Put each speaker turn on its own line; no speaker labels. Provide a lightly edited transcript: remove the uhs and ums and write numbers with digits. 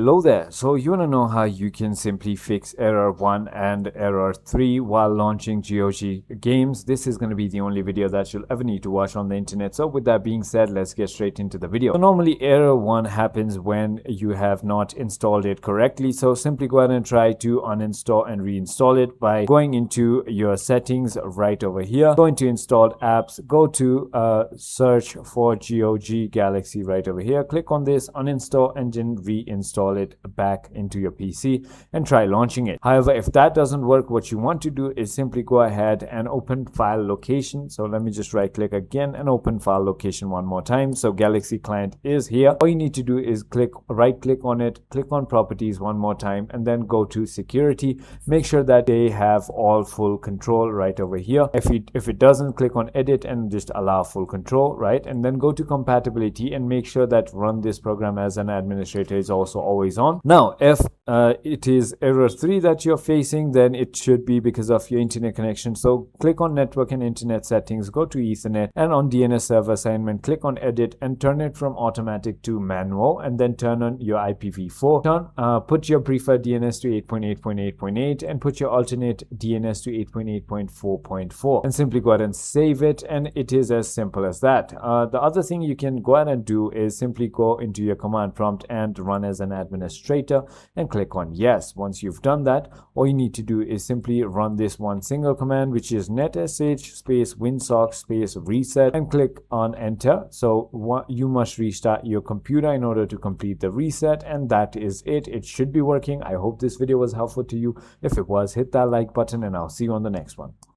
Hello there. So you want to know how you can simply fix error 1 and error 3 while launching GOG games. This is going to be the only video that you'll ever need to watch on the internet. So with that being said, let's get straight into the video. So normally error 1 happens when you have not installed it correctly. So simply go ahead and try to uninstall and reinstall it by going into your settings right over here. Go into installed apps, go to search for GOG Galaxy right over here. Click on this, uninstall, and then reinstall it back into your PC and try launching it. However, if that doesn't work, what you want to do is simply go ahead and open file location. So let me just right click again and open file location one more time. So Galaxy client is here. All you need to do is right click on it, click on properties one more time, and then go to security. Make sure that they have all full control right over here. If it doesn't, click on edit and just allow full control, right? And then go to compatibility and make sure that run this program as an administrator is also always on. Now, if it is error 3 that you're facing, then it should be because of your internet connection. So click on network and internet settings, go to Ethernet, and on DNS server assignment, click on edit and turn it from automatic to manual, and then turn on your IPv4. Put your preferred DNS to 8.8.8.8 and put your alternate DNS to 8.8.4.4, and simply go ahead and save it, and it is as simple as that. The other thing you can go ahead and do is simply go into your command prompt and run as an administrator and click on yes. Once you've done that, all you need to do is simply run this one single command, which is netsh space winsock space reset, and click on enter. So you must restart your computer in order to complete the reset, and that is it. It should be working. I hope this video was helpful to you. If it was, hit that like button, and I'll see you on the next one.